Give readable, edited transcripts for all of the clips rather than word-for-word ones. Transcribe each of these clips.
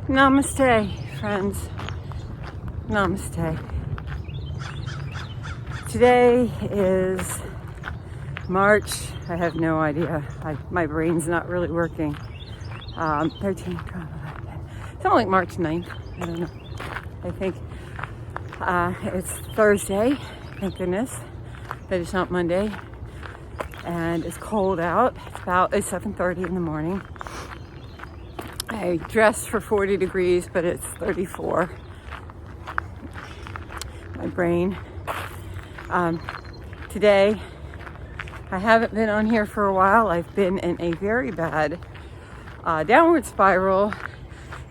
Namaste, friends. Namaste. Today is March. I have no idea. My brain's not really working. 13, 12, 11. Something like March 9th. I don't know. I think it's Thursday. Thank goodness that it's not Monday. And it's cold out. It's 7:30 in the morning. I dressed for 40 degrees, but it's 34. My brain. Today, I haven't been on here for a while. I've been in a very bad downward spiral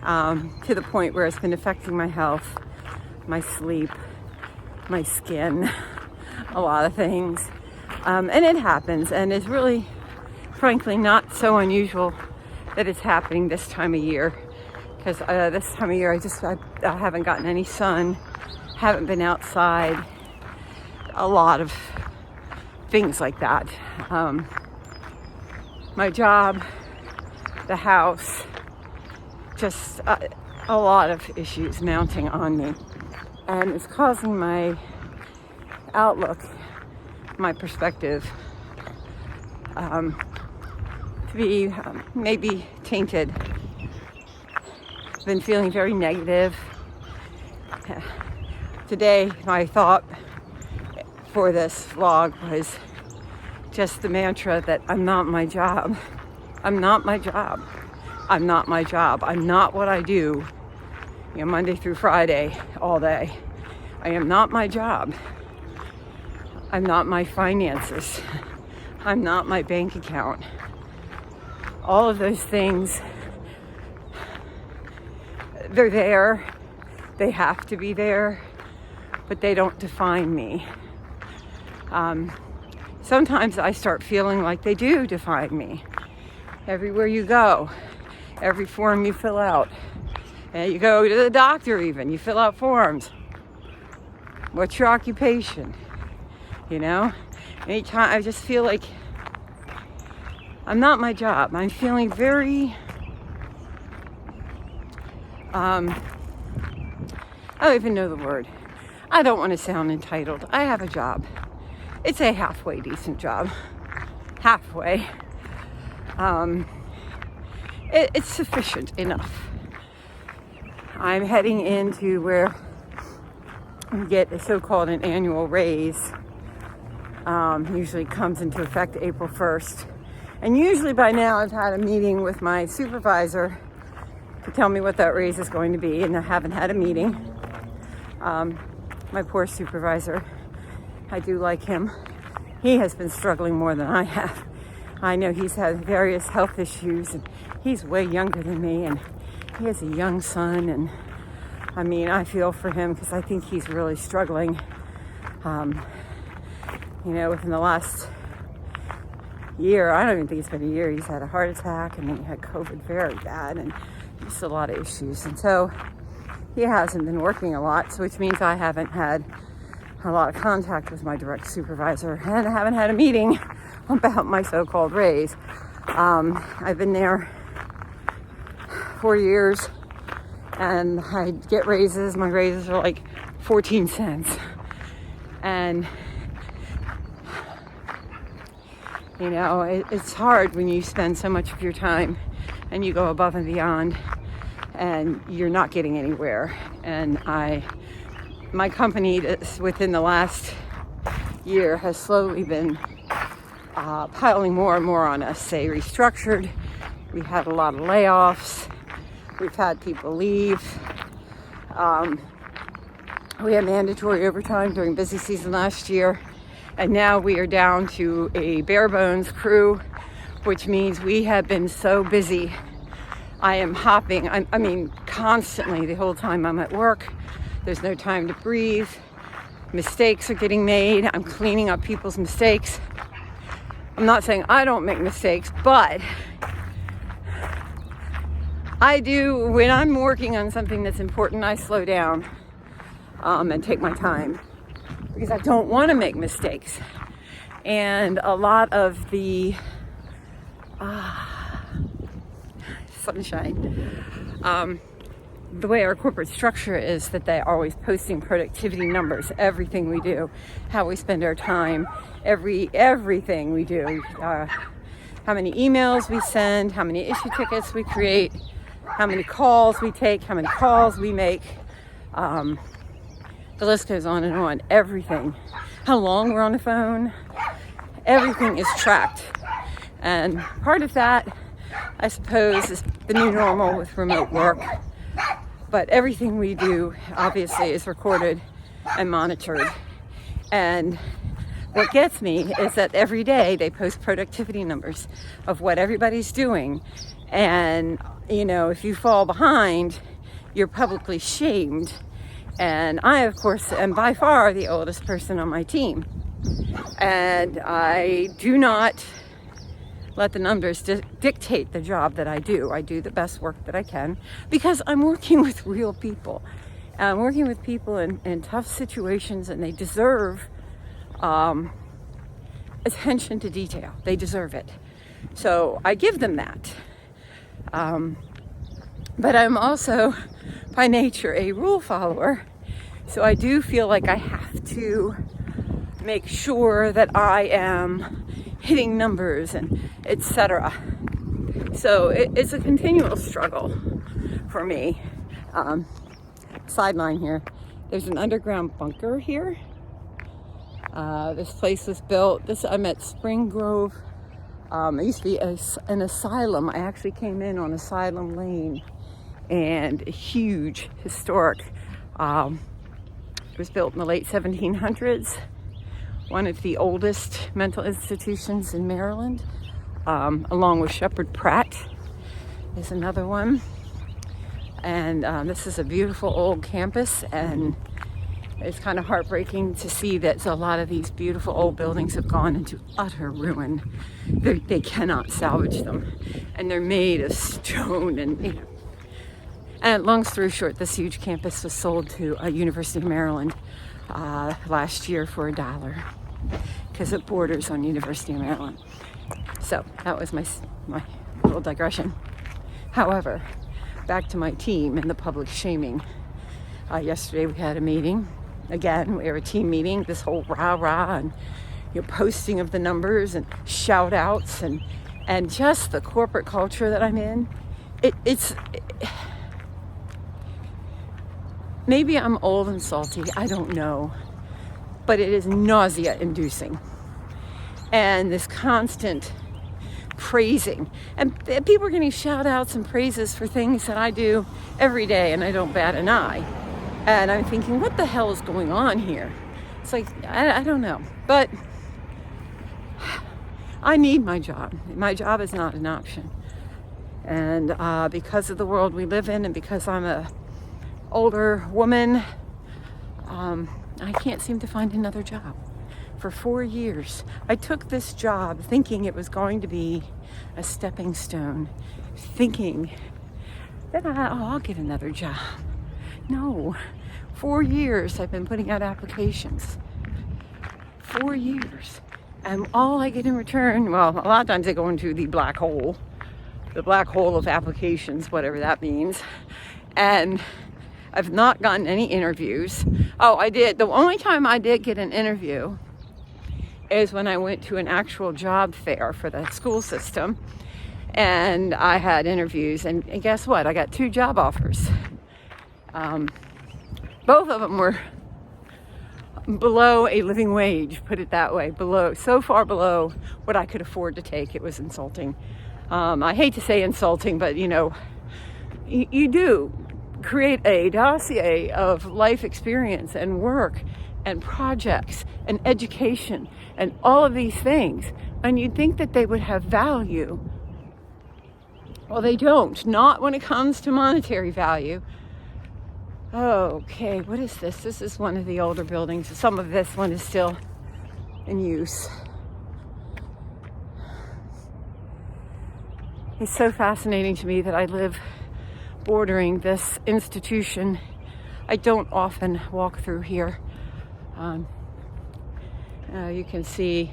to the point where it's been affecting my health, my sleep, my skin, a lot of things. And it happens, and it's really, frankly, not so unusual that it's happening this time of year, because this time of year I haven't gotten any sun, haven't been outside, a lot of things like that. My job, the house, just a lot of issues mounting on me, and it's causing my outlook, my perspective to be maybe tainted. Been feeling very negative. Today, my thought for this vlog was just the mantra that I'm not my job. I'm not my job. I'm not my job. I'm not what I do, Monday through Friday, all day. I am not my job. I'm not my finances. I'm not my bank account. All of those things, they're there. They have to be there, but they don't define me. Sometimes I start feeling like they do define me. Everywhere you go, every form you fill out, and you go to the doctor even, you fill out forms. What's your occupation? Anytime I just feel like I'm not my job. I'm feeling very, I don't even know the word. I don't want to sound entitled. I have a job. It's a halfway decent job. Halfway. It's sufficient enough. I'm heading into where we get a so-called an annual raise. Usually comes into effect April 1st. And usually by now I've had a meeting with my supervisor to tell me what that raise is going to be, and I haven't had a meeting. My poor supervisor, I do like him. He has been struggling more than I have. I know he's had various health issues, and he's way younger than me, and he has a young son, and I feel for him because I think he's really struggling. Within the last year, I don't even think it's been a year, he's had a heart attack, and then he had COVID very bad, and just a lot of issues. And so he hasn't been working a lot, so which means I haven't had a lot of contact with my direct supervisor, and I haven't had a meeting about my so-called raise. I've been there 4 years, and I get raises. My raises are like 14 cents. And it's hard when you spend so much of your time and you go above and beyond and you're not getting anywhere. And my company within the last year has slowly been piling more and more on us. They restructured. We had a lot of layoffs. We've had people leave. We had mandatory overtime during busy season last year. And now we are down to a bare bones crew, which means we have been so busy. I am hopping, constantly the whole time I'm at work. There's no time to breathe. Mistakes are getting made. I'm cleaning up people's mistakes. I'm not saying I don't make mistakes, but I do. When I'm working on something that's important, I slow down and take my time, because I don't want to make mistakes. And a lot of the sunshine. the way our corporate structure is that they're always posting productivity numbers, everything we do, how we spend our time, everything we do, how many emails we send, how many issue tickets we create, how many calls we take, how many calls we make. The list goes on and on. Everything. How long we're on the phone. Everything is tracked. And part of that, I suppose, is the new normal with remote work. But everything we do, obviously, is recorded and monitored. And what gets me is that every day they post productivity numbers of what everybody's doing. And, you know, if you fall behind, you're publicly shamed. And I, of course, am by far the oldest person on my team. And I do not let the numbers dictate the job that I do. I do the best work that I can because I'm working with real people. I'm working with people in tough situations, and they deserve attention to detail. They deserve it. So I give them that. But I'm also, by nature, a rule follower. So I do feel like I have to make sure that I am hitting numbers and etc. So it's a continual struggle for me. Sideline here. There's an underground bunker here. This place was built. I'm at Spring Grove. It used to be an asylum. I actually came in on Asylum Lane, and a huge historic. It was built in the late 1700s. One of the oldest mental institutions in Maryland, along with Sheppard Pratt is another one. And this is a beautiful old campus, and it's kind of heartbreaking to see that a lot of these beautiful old buildings have gone into utter ruin. They cannot salvage them, and they're made of stone. And you know. And long story short, this huge campus was sold to University of Maryland last year for $1 because it borders on University of Maryland. So that was my little digression. However, back to my team and the public shaming. Yesterday we had a meeting. Again, we have a team meeting. This whole rah-rah and posting of the numbers and shout outs and just the corporate culture that I'm in. It's maybe I'm old and salty, I don't know, but it is nausea-inducing. And this constant praising. And people are getting shout-outs and praises for things that I do every day, and I don't bat an eye. And I'm thinking, what the hell is going on here? It's like, I don't know. But I need my job. My job is not an option. And because of the world we live in, and because I'm a older woman, I can't seem to find another job. For 4 years, I took this job thinking it was going to be a stepping stone, thinking that I'll get another job. No, 4 years I've been putting out applications. 4 years. And all I get in return, well, a lot of times they go into the black hole of applications, whatever that means. And I've not gotten any interviews. Oh, I did. The only time I did get an interview is when I went to an actual job fair for the school system. And I had interviews. And guess what? I got 2 job offers. Both of them were below a living wage, put it that way. So far below what I could afford to take. It was insulting. I hate to say insulting, but you do create a dossier of life experience and work and projects and education and all of these things, and you'd think that they would have value. Well, they don't. Not when it comes to monetary value. Okay, what is this? This is one of the older buildings. Some of this one is still in use. It's so fascinating to me that I live bordering this institution. I don't often walk through here. You can see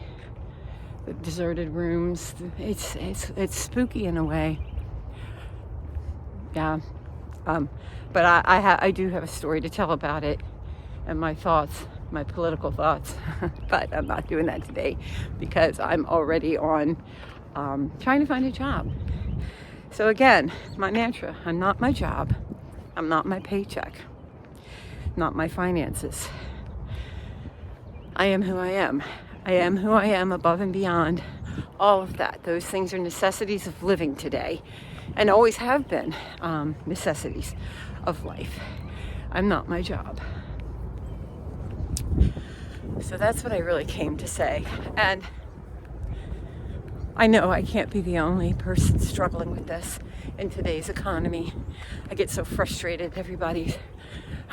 the deserted rooms. It's spooky in a way. Yeah, But I do have a story to tell about it and my thoughts, my political thoughts. But I'm not doing that today because I'm already on trying to find a job. So again, my mantra: I'm not my job. I'm not my paycheck. Not my finances. I am who I am. I am who I am above and beyond all of that. Those things are necessities of living today and always have been necessities of life. I'm not my job. So that's what I really came to say. And I know I can't be the only person struggling with this in today's economy. I get so frustrated. Everybody's,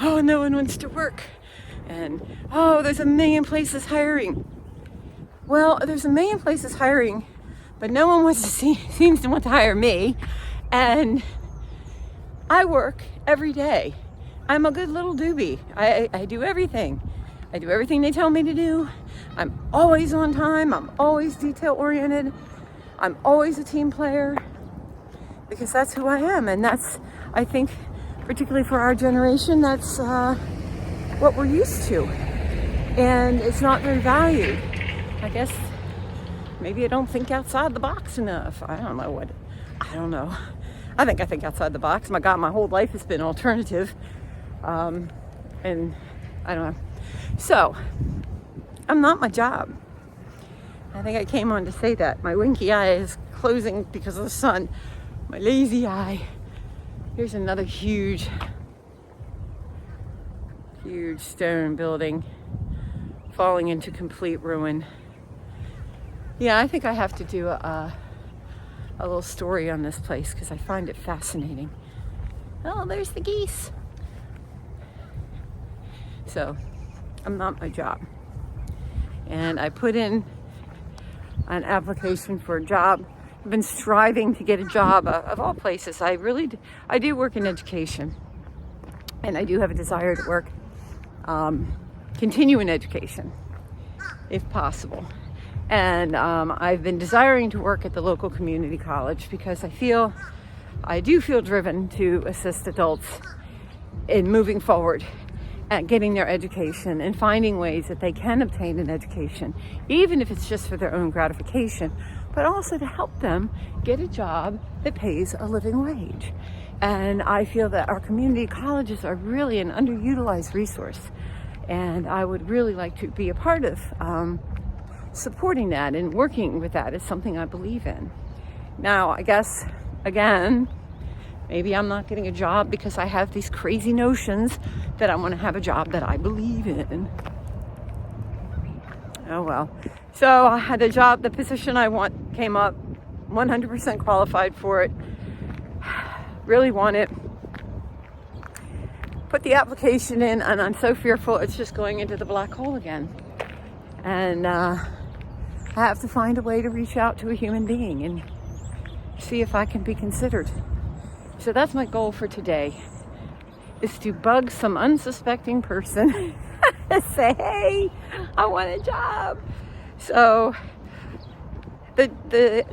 oh, no one wants to work. And, oh, there's a million places hiring. Well, there's a million places hiring, but no one seems to want to hire me. And I work every day. I'm a good little doobie. I do everything. I do everything they tell me to do. I'm always on time. I'm always detail oriented. I'm always a team player because that's who I am. And that's, I think, particularly for our generation, that's what we're used to. And it's not very valued. I guess maybe I don't think outside the box enough. I don't know. I think outside the box. My God, my whole life has been alternative. And I don't know. So, I'm not my job. I think I came on to say that. My winky eye is closing because of the sun. My lazy eye. Here's another huge stone building falling into complete ruin. Yeah, I think I have to do a little story on this place because I find it fascinating. Oh, there's the geese. So, I'm not my job. And I put in an application for a job. I've been striving to get a job of all places. I do work in education. And I do have a desire to work, continue in education, if possible. And I've been desiring to work at the local community college because I do feel driven to assist adults in moving forward at getting their education and finding ways that they can obtain an education, even if it's just for their own gratification, but also to help them get a job that pays a living wage. And I feel that our community colleges are really an underutilized resource. And I would really like to be a part of supporting that and working with that is something I believe in. Now, I guess, again, maybe I'm not getting a job because I have these crazy notions that I want to have a job that I believe in. Oh well. So I had the position I want came up, 100% qualified for it. Really want it. Put the application in and I'm so fearful it's just going into the black hole again. And I have to find a way to reach out to a human being and see if I can be considered. So that's my goal for today, is to bug some unsuspecting person and say, hey, I want a job. So the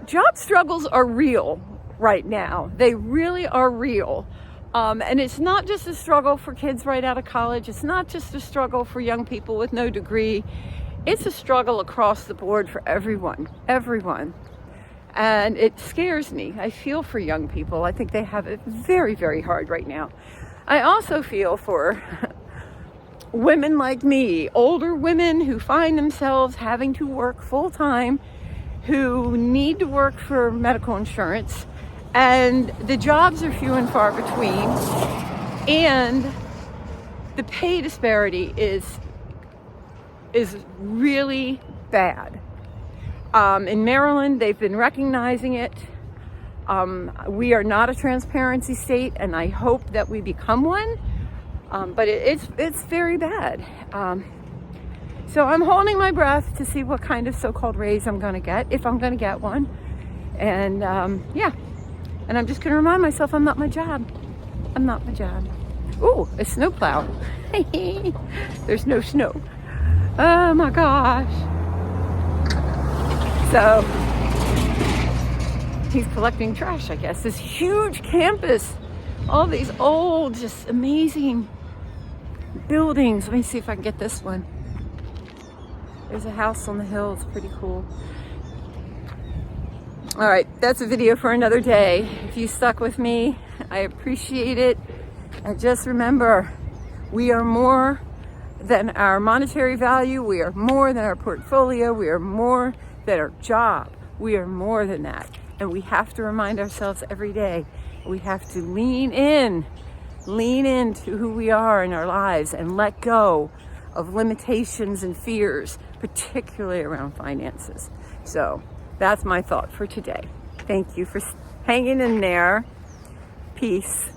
job struggles are real right now. They really are real. And it's not just a struggle for kids right out of college. It's not just a struggle for young people with no degree. It's a struggle across the board for everyone. And it scares me. I feel for young people. I think they have it very, very hard right now. I also feel for women like me, older women who find themselves having to work full time, who need to work for medical insurance, and the jobs are few and far between, and the pay disparity is really bad. In Maryland, they've been recognizing it. We are not a transparency state, and I hope that we become one. But it's very bad. So I'm holding my breath to see what kind of so-called raise I'm going to get, if I'm going to get one. And yeah, and I'm just going to remind myself I'm not my job. I'm not my job. Ooh, a snowplow. There's no snow. Oh my gosh. So he's collecting trash, I guess. This huge campus all these old, just amazing buildings. Let me see if I can get this one. There's a house on the hill. It's pretty cool. All right, that's a video for another day. If you stuck with me, I appreciate it. And just remember, we are more than our monetary value. We are more than our portfolio. We are more than our job. We are more than that. And we have to remind ourselves every day. We have to lean into who we are in our lives and let go of limitations and fears, particularly around finances. So that's my thought for today. Thank you for hanging in there. Peace.